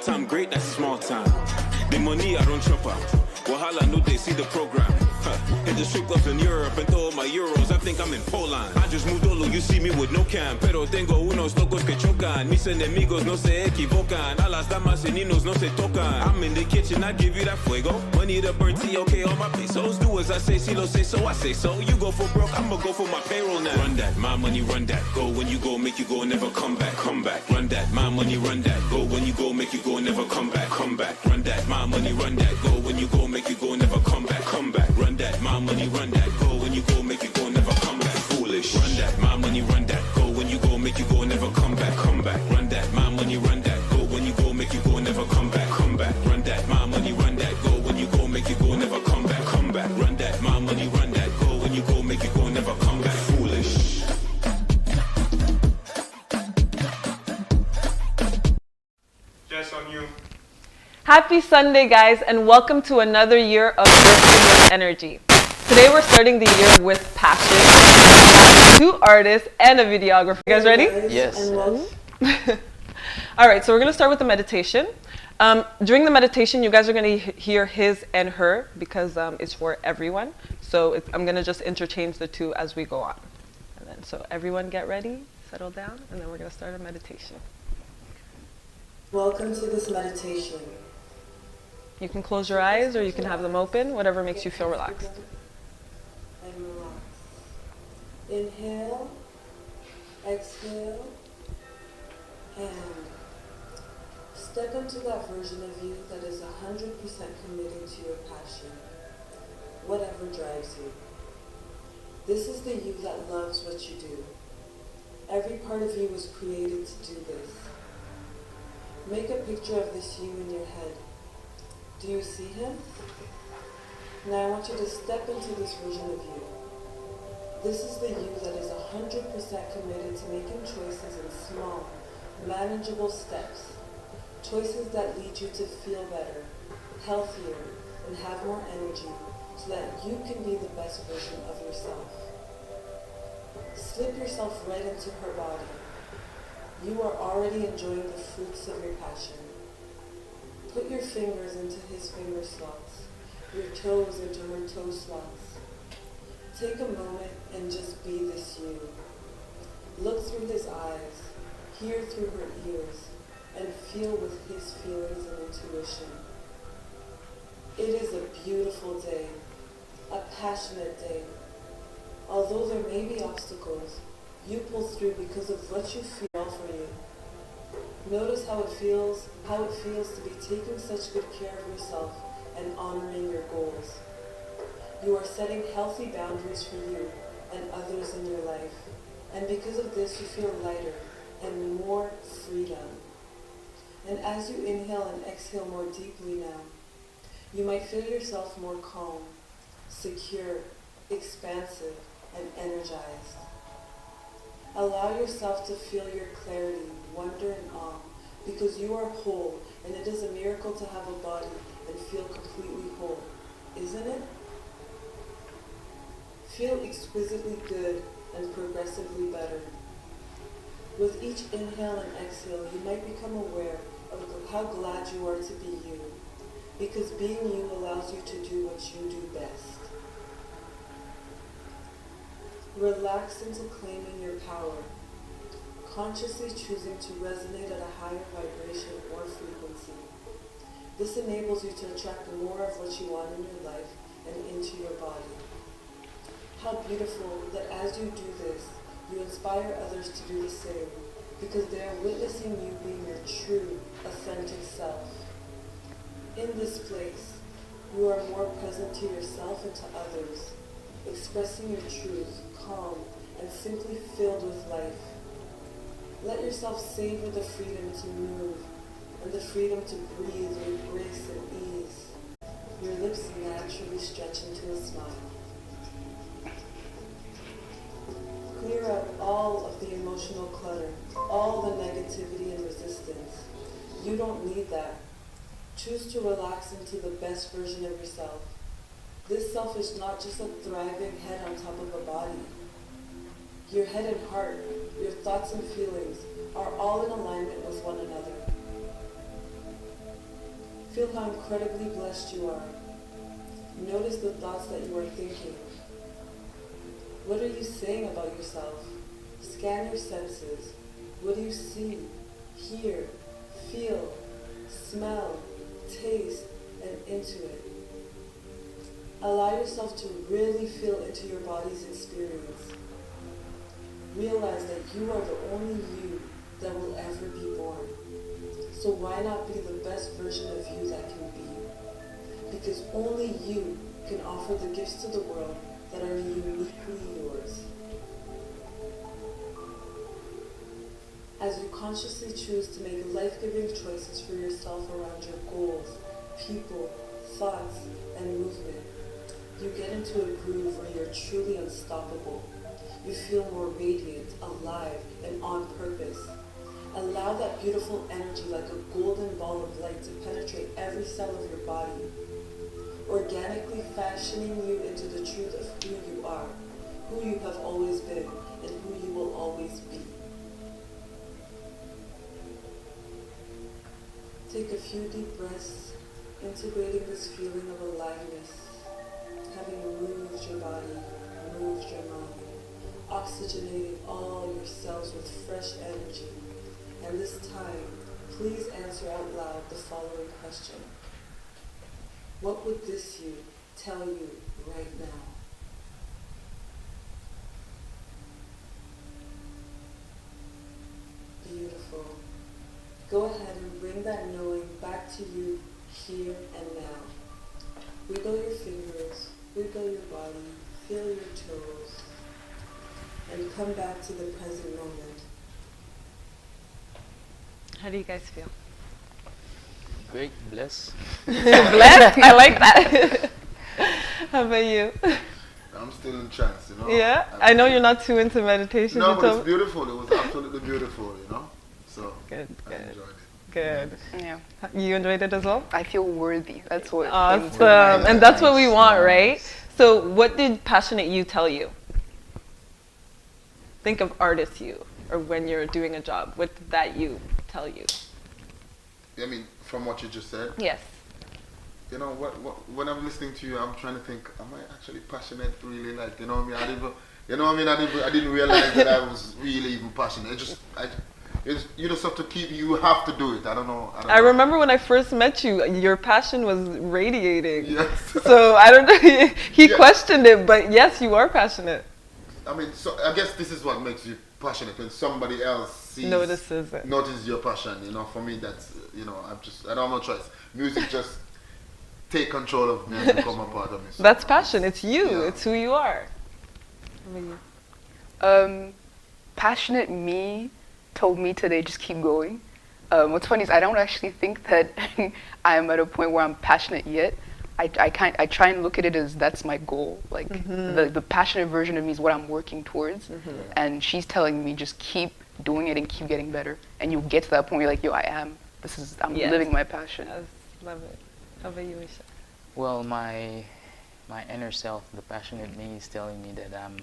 time great, that's small time. The money I don't chop up. Wahala, no, they see the program. Hit the strip clubs in Europe and throw my euros. I think I'm in Poland. I just moved Olo, you see me with no cam. Pero tengo unos locos que chocan. Mis enemigos no se equivocan. A las damas y niños no se tocan. I'm in the kitchen, I give you that fuego. Money to burn tea, okay, all my pesos. Do as I say, si lo say so, I say so. You go for broke, I'ma go for my payroll now. Run that, my money, run that. Go when you go, make you go, never come back, come back. Run that, my money, run that. Go when you go, make you go, never come back, come back. Run that, my money, run that. Go when you go, make you go, never come back, come back. Run that, my money, run that. Go when you go, make you go, never come back. Foolish. Run that, my money, run that. Go when you go, make you go, never come back, come back. Run that, my money, run that. Go when you go, make you go, never come back, come back. Run that, my money, run that. Go when you go, make you go, never come back, come back. Run that, my money, run that. Go when you go, make you go, never come back. Foolish. Jess, on you. Happy Sunday, guys, and welcome to another year of Bursting with Energy. Today we're starting the year with passion. We have 2 artists and a videographer. You guys ready? Yes. All right, so we're going to start with the meditation. During the meditation, you guys are going to hear his and her because it's for everyone. So I'm going to just interchange the 2 as we go on. And then, so everyone get ready, settle down, and then we're going to start a meditation. Welcome to this meditation. You can close your eyes or you can have them open, whatever makes you feel relaxed. And relax. Inhale, exhale, and step into that version of you that is 100% committed to your passion, whatever drives you. This is the you that loves what you do. Every part of you was created to do this. Make a picture of this you in your head. Do you see him? Now I want you to step into this version of you. This is the you that is 100% committed to making choices in small, manageable steps. Choices that lead you to feel better, healthier, and have more energy so that you can be the best version of yourself. Slip yourself right into her body. You are already enjoying the fruits of your passion. Put your fingers into his finger slots, your toes into her toe slots. Take a moment and just be this you. Look through his eyes, hear through her ears, and feel with his feelings and intuition. It is a beautiful day, a passionate day. Although there may be obstacles, you pull through because of what you feel for you. Notice how it feels to be taking such good care of yourself and honoring your goals. You are setting healthy boundaries for you and others in your life. And because of this, you feel lighter and more freedom. And as you inhale and exhale more deeply now, you might feel yourself more calm, secure, expansive, and energized. Allow yourself to feel your clarity, wonder, and awe, because you are whole, and it is a miracle to have a body and feel completely whole, isn't it? Feel exquisitely good and progressively better. With each inhale and exhale, you might become aware of how glad you are to be you, because being you allows you to do what you do best. Relax into claiming your power, consciously choosing to resonate at a higher vibration or frequency. This enables you to attract more of what you want in your life and into your body. How beautiful that as you do this, you inspire others to do the same, because they are witnessing you being your true, authentic self. In this place, you are more present to yourself and to others, expressing your truth, calm, and simply filled with life. Let yourself savor the freedom to move and the freedom to breathe with grace and ease. Your lips naturally stretch into a smile. Clear out all of the emotional clutter, all the negativity and resistance. You don't need that. Choose to relax into the best version of yourself. This self is not just a thriving head on top of a body. Your head and heart, your thoughts and feelings are all in alignment with one another. Feel how incredibly blessed you are. Notice the thoughts that you are thinking. What are you saying about yourself? Scan your senses. What do you see, hear, feel, smell, taste, and intuit? Allow yourself to really feel into your body's experience. Realize that you are the only you that will ever be born. So why not be the best version of you that can be? Because only you can offer the gifts to the world that are uniquely yours. As you consciously choose to make life-giving choices for yourself around your goals, people, thoughts, and movement, you get into a groove where you're truly unstoppable. You feel more radiant, alive, and on purpose. Allow that beautiful energy like a golden ball of light to penetrate every cell of your body, organically fashioning you into the truth of who you are, who you have always been, and who you will always be. Take a few deep breaths, integrating this feeling of aliveness, having moved your body, moved your mind, oxygenating all your cells with fresh energy. And this time, please answer out loud the following question. What would this you tell you right now? Beautiful. Go ahead and bring that knowing back to you here and now. Wiggle your fingers, wiggle your body, feel your toes, and come back to the present moment. How do you guys feel? Great, bless. Blessed? I like that. How about you? I'm still in trance, you know. Yeah? I know you're not too into meditation. No, but it's beautiful. It was absolutely beautiful, you know. So Good, I good. enjoyed it. Good. Yeah, You enjoyed it as well? I feel worthy. That's what. Awesome. And that's what we want, right? So what did passionate you tell you? Think of artist you, or when you're doing a job. What did that you tell you? I mean, from what you just said, Yes. you know, when I'm listening to you, I'm trying to think, am I actually passionate really? Like, you know what I mean? I didn't realize that I was really even passionate. You just have to you have to do it. I don't know. I remember when I first met you, your passion was radiating. Yes. So I don't know, he questioned it, but yes, you are passionate. I mean, so I guess this is what makes you passionate, when somebody else Notices it. notices your passion. You know, for me, that's, you know, I don't have no choice. Music just take control of me and become a part of me. So That's passion. It's you. Yeah. It's who you are. How about you? Passionate me told me today, just keep going. What's funny is I don't actually think that I'm at a point where I'm passionate yet. I try and look at it as that's my goal. Like the passionate version of me is what I'm working towards. And she's telling me just keep doing it and keep getting better. And you'll get to that point where you're like, yo, I'm Yes. living my passion. Yes, love it. How about you, Misha? Well, my inner self, the passionate me, is telling me that I'm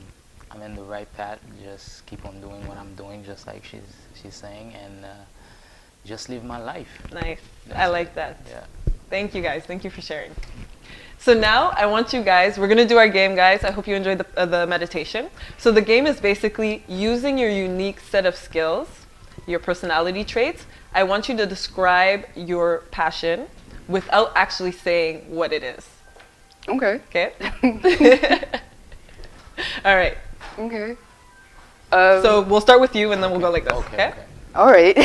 in the right path. Just keep on doing what I'm doing, just like she's saying, and just live my life. Nice. That's I it. like that. Yeah. Thank you guys. Thank you for sharing. So now I want you guys, we're going to do our game, guys. I hope you enjoyed the meditation. So the game is basically using your unique set of skills, your personality traits. I want you to describe your passion without actually saying what it is. Okay. Okay? All right. Okay. So we'll start with you and then we'll go like this. Okay? All right.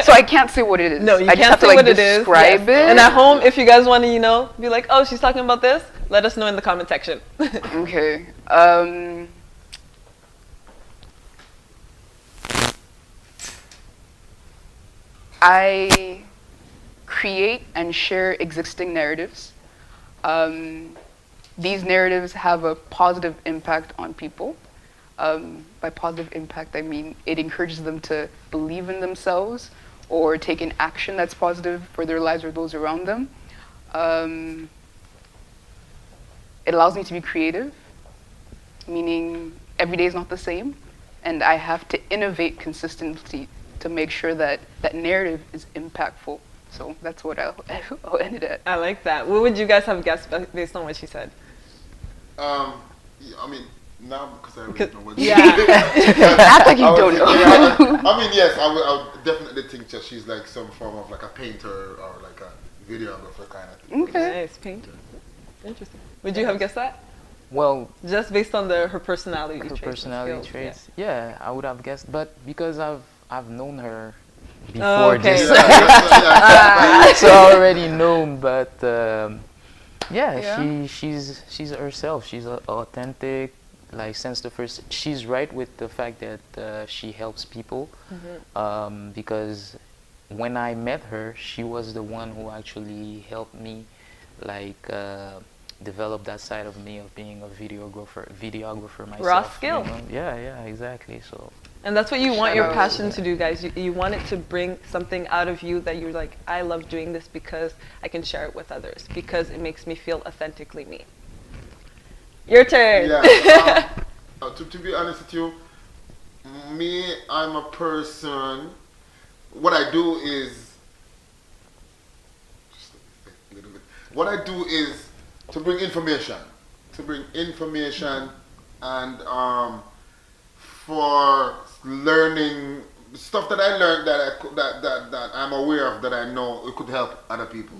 So I can't say what it is. No, you I can't just have say to what it is. describe it. And at home, if you guys want to, be like, oh, she's talking about this, let us know in the comment section. Okay. I create and share existing narratives. These narratives have a positive impact on people. By positive impact, I mean it encourages them to believe in themselves or take an action that's positive for their lives or those around them. It allows me to be creative, meaning every day is not the same, and I have to innovate consistently to make sure that that narrative is impactful. So that's what I'll end it at. I like that. What would you guys have guessed based on what she said? Yeah, I mean, now because I already know what. Yeah. Act like you don't know. I mean, yes, I would definitely think that she's like some form of like a painter or like a videographer kind of thing. Okay. Nice, painter. Interesting. Would you have guessed that? Well, Just based on her personality her traits. and personality skills, traits. Yeah, I would have guessed, but because I've known her Oh, before okay. this, Yeah, so I already known. But Yeah. she's herself. She's authentic. Like since the first, she's right with the fact that she helps people. Because when I met her, she was the one who actually helped me, like. Develop that side of me of being a videographer myself. Raw skill. You know? Yeah, exactly. So And that's what you want Shout your out. passion to do, guys. You want it to bring something out of you that you're like, I love doing this because I can share it with others, because it makes me feel authentically me. Your turn. Yeah. To be honest with you, I'm a person. What I do is. Just a little bit. What I do is to bring information. And for learning stuff that I learned that I'm aware of, that I know it could help other people.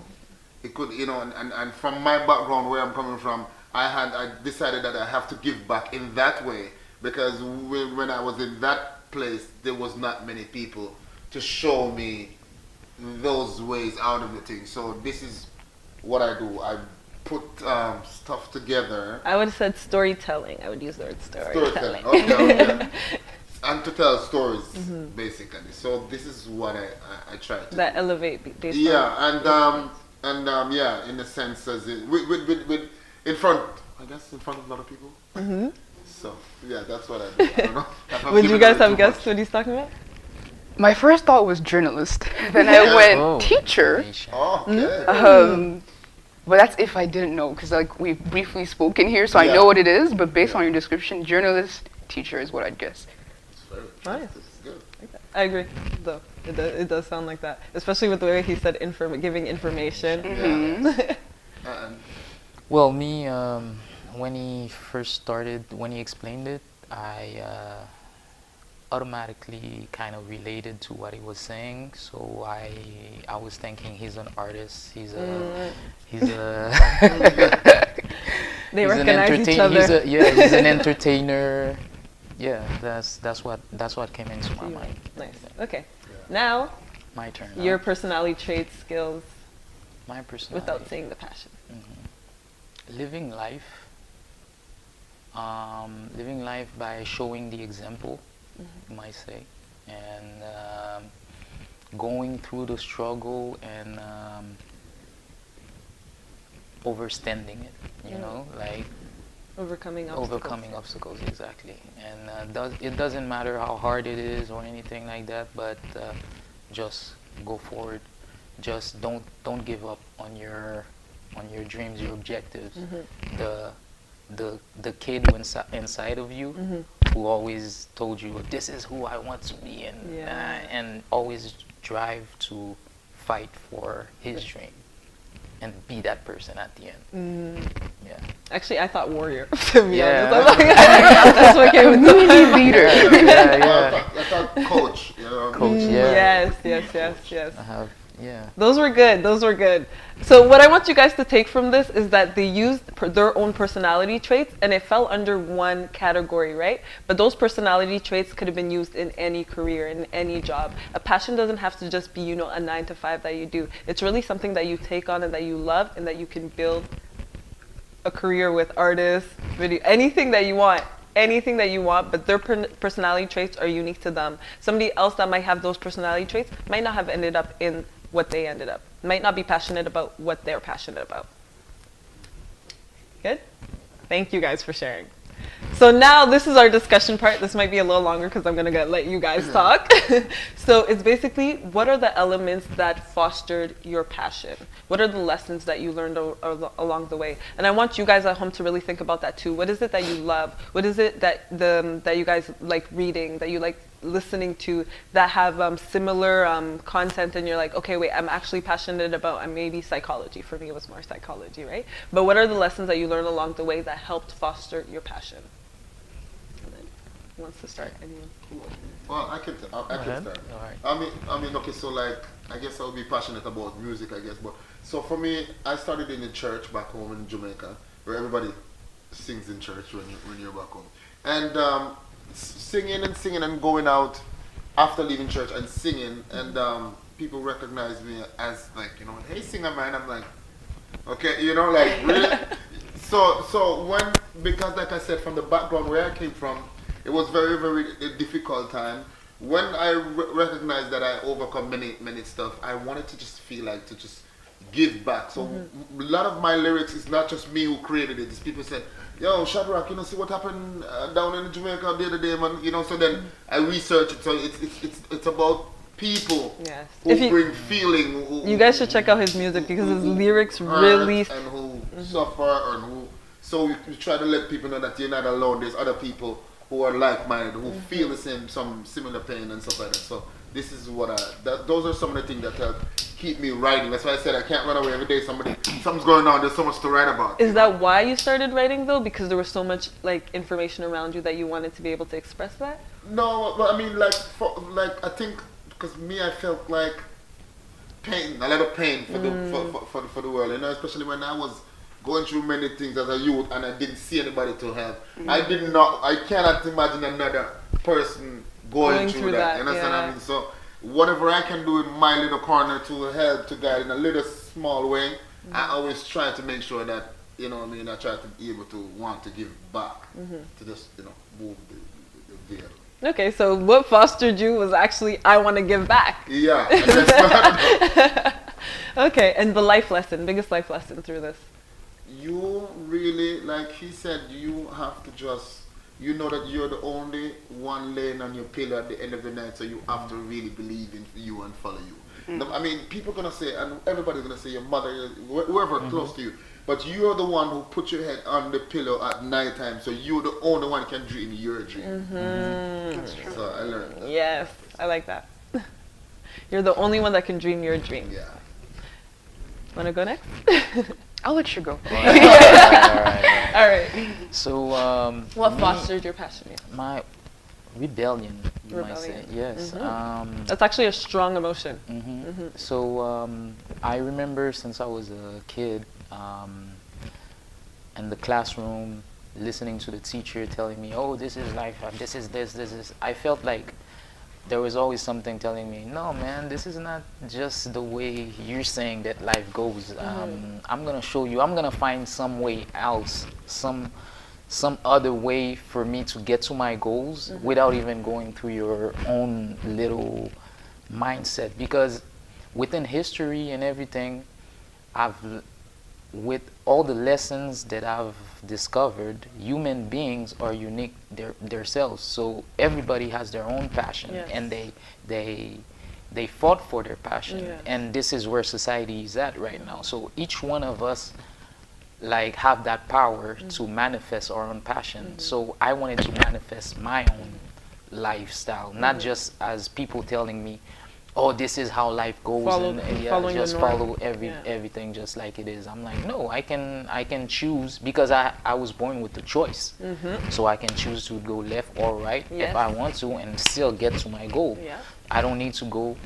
It could, and from my background, where I'm coming from, I decided that I have to give back in that way, because when I was in that place, there was not many people to show me those ways out of the thing. So this is what I do. I put stuff together. I would have said storytelling. I would use the word storytelling. Okay. And to tell stories, basically. So this is what I try to That do. elevate based Yeah, and yeah, in a sense, as with in front of a lot of people. So yeah, that's what I do. I don't know. Would you guys have guessed what he's talking about? My first thought was journalist. Then I went Oh, teacher. Oh, okay. But that's if I didn't know, because like we've briefly spoken here, so I Yeah. know what it is. But based on your description, journalist, teacher is what I'd guess. Nice. It's good. I agree, though. It does sound like that, especially with the way he said giving information. Yeah. well, me when he first started, when he explained it, I automatically kind of related to what he was saying. So I was thinking he's an artist. He's a They he's an recognize each entertain- other. he's an entertainer. Yeah, that's what came into my mind. Nice. Okay. Now, My turn. your huh? personality traits, skills, My personality. without saying the passion. Living life. Living life by showing the example, you might say, and going through the struggle and overstanding it. You know, like Overcoming obstacles. overcoming obstacles, exactly. And it doesn't matter how hard it is or anything like that, but just go forward. Just don't give up on your dreams, your objectives. The kid inside of you who always told you, this is who I want to be, and always drive to fight for his dream and be that person at the end. Yeah. Actually, I thought warrior, to be Yeah. honest. That's what came into my Leader. Yeah. I thought coach. Coach, yeah. Yes. I have, yeah. Those were good. So what I want you guys to take from this is that they used their own personality traits, and it fell under one category, right? But those personality traits could have been used in any career, in any job. A passion doesn't have to just be, a 9-to-5 that you do. It's really something that you take on and that you love, and that you can build a career with, artists, video, anything that you want, but their personality traits are unique to them. Somebody else that might have those personality traits might not have ended up in what they ended up, might not be passionate about what they're passionate about. Good? Thank you guys for sharing. So now this is our discussion part. This might be a little longer because I'm going to let you guys talk. So it's basically, what are the elements that fostered your passion? What are the lessons that you learned along the way? And I want you guys at home to really think about that too. What is it that you love? What is it that you guys like reading, that you like listening to that have similar content, and you're like, okay, wait, I'm actually passionate about maybe psychology. For me, it was more psychology, right? But what are the lessons that you learned along the way that helped foster your passion? And then, who wants to start? Anyone? Well, I can start. All right. I mean, okay, so like, I guess I'll be passionate about music, I guess. But so for me, I started in the church back home in Jamaica, where everybody sings in church when you're back home, and singing and going out after leaving church and singing, and people recognize me as like, you know, hey, singer man. I'm like, okay, you know, like really. So when, because like I said, from the background where I came from, it was very, very difficult time. When I recognized that I overcome many stuff, I wanted to just feel like to just give back. So a lot of my lyrics is not just me who created it. It's people said, yo, Shadrach, you know, see what happened down in Jamaica the other day, man. You know, so then I research it. So it's about people who bring feeling. You guys should check out his music because his lyrics really and who suffer and who. So we try to let people know that you're not alone. There's other people who are like-minded, who feel the same, some similar pain and stuff like that. So this is what those are some of the things that help keep me writing. That's why I said I can't run away every day. Something's going on. There's so much to write about. Is that why you started writing though? Because there was so much like information around you that you wanted to be able to express that? No, but I mean, like I think because me, I felt like pain, a lot of pain for the world. You know, especially when I was going through many things as a youth and I didn't see anybody to help. I cannot imagine another person going through that. You understand what I mean? So whatever I can do in my little corner to help, to guide in a little small way, I always try to make sure that, you know what I mean, I try to be able to want to give back, to just, you know, move the veil. Okay, so what fostered you was actually, I want to give back. Yeah. That's okay, and the life lesson, biggest life lesson through this? You really, like he said, you have to just, you know that you're the only one laying on your pillow at the end of the night, so you have to really believe in you and follow you. I mean, people are going to say, and everybody's going to say, your mother, whoever close to you, but you're the one who put your head on the pillow at night time, so you're the only one who can dream your dream. That's true. So I learned. Yes, I like that. You're the only one that can dream your dream. Yeah. Want to go next? I'll let you go. All right. All right. So, What fostered your passion? my rebellion, you might say. Yes. That's actually a strong emotion. So, I remember since I was a kid, in the classroom, listening to the teacher telling me, oh, this is life, this is this is. I felt like there was always something telling me, no, man, this is not just the way you're saying that life goes. I'm going to show you. I'm going to find some way else, some other way for me to get to my goals without even going through your own little mindset. Because within history and everything, with all the lessons that I've discovered, human beings are unique themselves. So everybody has their own passion, and they fought for their passion, and this is where society is at right now. So each one of us like have that power to manifest our own passion. So I wanted to manifest my own lifestyle, not just as people telling me, oh, this is how life goes, just follow everything just like it is. I'm like, no, I can choose, because I was born with the choice. So I can choose to go left or right if I want to and still get to my goal. I don't need to go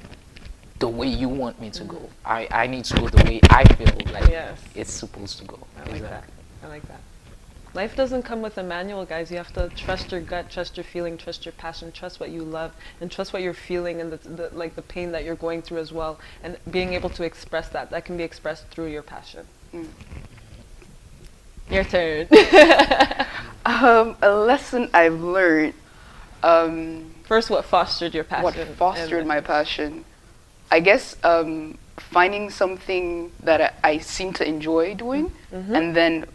the way you want me to go. I need to go the way I feel like it's supposed to go. I like that. I like that. Life doesn't come with a manual, guys. You have to trust your gut, trust your feeling, trust your passion, trust what you love, and trust what you're feeling, and the pain that you're going through as well. And being able to express that can be expressed through your passion. Your turn. A lesson I've learned. First, what fostered your passion? What fostered my passion? I guess finding something that I seem to enjoy doing, and then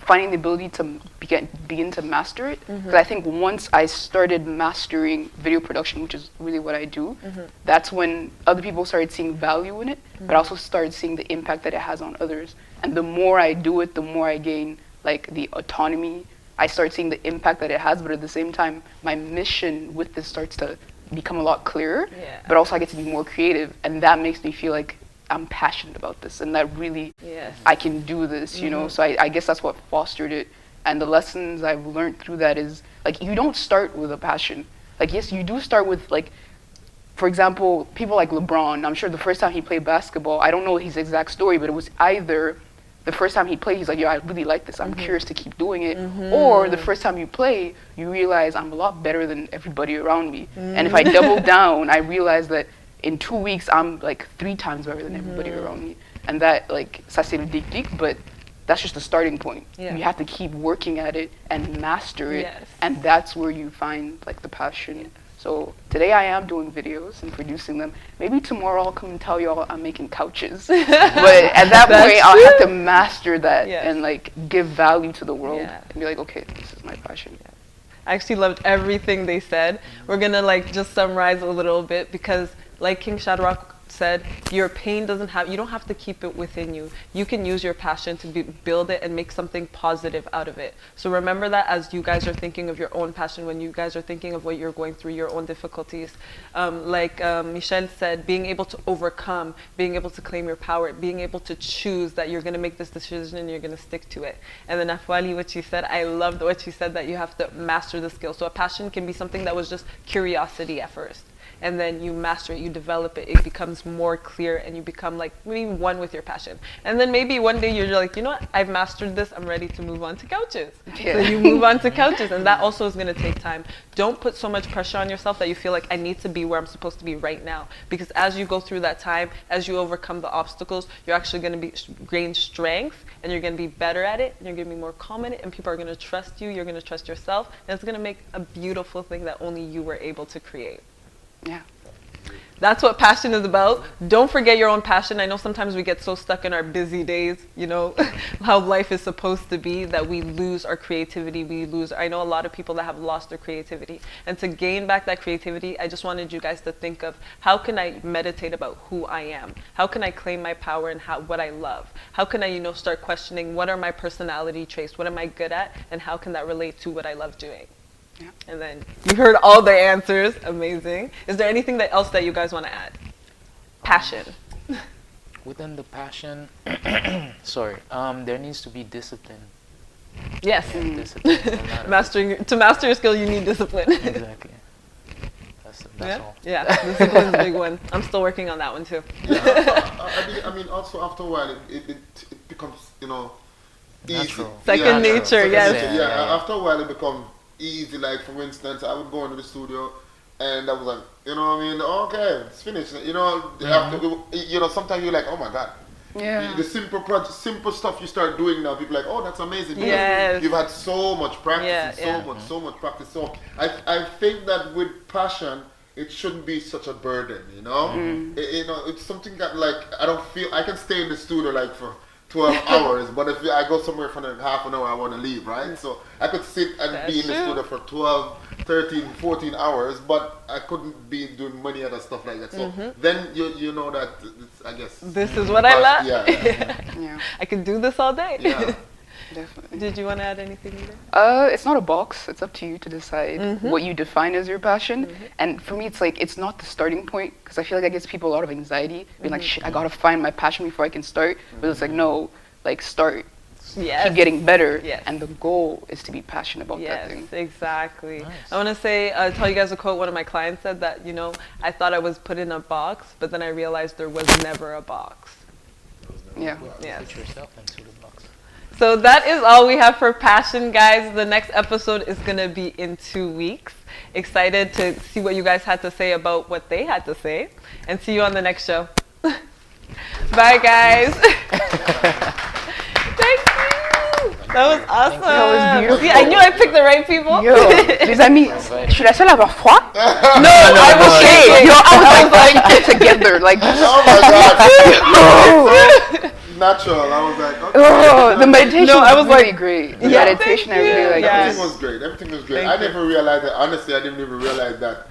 finding the ability to begin to master it. Because I think once I started mastering video production, which is really what I do, that's when other people started seeing value in it, but also started seeing the impact that it has on others. And the more I do it, the more I gain like the autonomy. I start seeing the impact that it has, but at the same time, my mission with this starts to become a lot clearer, but also I get to be more creative, and that makes me feel like I'm passionate about this, and that really, I can do this, you know, so I guess that's what fostered it, and the lessons I've learned through that is, like, you don't start with a passion. Like, yes, you do start with, like, for example, people like LeBron, I'm sure the first time he played basketball, I don't know his exact story, but it was either the first time he played, he's like, yo, I really like this, I'm curious to keep doing it, or the first time you play, you realize I'm a lot better than everybody around me, and if I double down, I realize that in 2 weeks, I'm like 3 times better than everybody around me, and that, like, ça c'est le déclic, but that's just the starting point. You have to keep working at it and master it, and that's where you find, like, the passion. So today I am doing videos and producing them. Maybe tomorrow I'll come and tell y'all I'm making couches. But at that point, I'll have to master that and, like, give value to the world and be like, okay, this is my passion. I actually loved everything they said. We're gonna, like, just summarize a little bit because, like King Shadrach said, your pain you don't have to keep it within you. You can use your passion to build it and make something positive out of it. So remember that as you guys are thinking of your own passion, when you guys are thinking of what you're going through, your own difficulties. Like Michelle said, being able to overcome, being able to claim your power, being able to choose that you're going to make this decision and you're going to stick to it. And then Afwali, what she said, I loved what she said, that you have to master the skill. So a passion can be something that was just curiosity at first. And then you master it, you develop it, it becomes more clear, and you become, like, maybe one with your passion. And then maybe one day you're like, you know what, I've mastered this, I'm ready to move on to couches. So you move on to couches, and that also is going to take time. Don't put so much pressure on yourself that you feel like I need to be where I'm supposed to be right now. Because as you go through that time, as you overcome the obstacles, you're actually going to gain strength, and you're going to be better at it, and you're going to be more calm in it, and people are going to trust you, you're going to trust yourself, and it's going to make a beautiful thing that only you were able to create. Yeah. That's what passion is about. Don't forget your own passion. I know sometimes we get so stuck in our busy days, you know, how life is supposed to be, that we lose our creativity. I know a lot of people that have lost their creativity. And to gain back that creativity, I just wanted you guys to think of, how can I meditate about who I am? How can I claim my power and what I love? How can I, you know, start questioning what are my personality traits? What am I good at? And how can that relate to what I love doing? Yeah. And then you heard all the answers. Amazing. Is there anything else that you guys want to add? Passion. Within the passion, sorry, there needs to be discipline. Yes. Yeah, discipline. To master your skill, you need discipline. Exactly. That's all. Yeah, discipline is a big one. I'm still working on that one too. Yeah, I mean, also after a while, it becomes, you know, easy. Second nature, yes. Yeah, after a while it becomes easy. Like, for instance, I would go into the studio and I was like, you know what I mean, okay, it's finished. You know, after, you know, sometimes you're like, oh my God. Yeah. The simple stuff you start doing now, people are like, oh, that's amazing. Yes. You've had so much practice, so much practice. So I think that with passion, it shouldn't be such a burden, you know? You know, it's something that, like, I can stay in the studio like for 12 hours, but if I go somewhere for half an hour, I want to leave, right? So I could sit and be in the studio for 12, 13, 14 hours, but I couldn't be doing many other stuff like that. So then you know that, I guess. This is what I love. Yeah. I can do this all day. Yeah. Definitely. Did you want to add anything either? It's not a box. It's up to you to decide what you define as your passion. And for me, it's like, it's not the starting point, because I feel like that gives people a lot of anxiety. Being like, shit, I gotta find my passion before I can start. But it's like, no, like, start. Yes. Keep getting better. Yes. And the goal is to be passionate about that thing. Yes, exactly. Nice. I want to say, tell you guys a quote one of my clients said, that, you know, I thought I was put in a box, but then I realized there was never a box. Yeah. Yes. Put yourself into the box. So that is all we have for passion, guys. The next episode is going to be in 2 weeks. Excited to see what you guys had to say about what they had to say. And see you on the next show. Bye, guys. Thank you. That was awesome. That was beautiful. See, I knew I picked the right people. Yo, les amis, je suis la seule à avoir froid? No, I was shaking. Yo, I was like together, like. Oh my God. Natural. I was like, okay. Oh, the meditation was really like, great. The meditation, I really like. Everything was great. Everything was great. I never realized that. Honestly, I didn't even realize that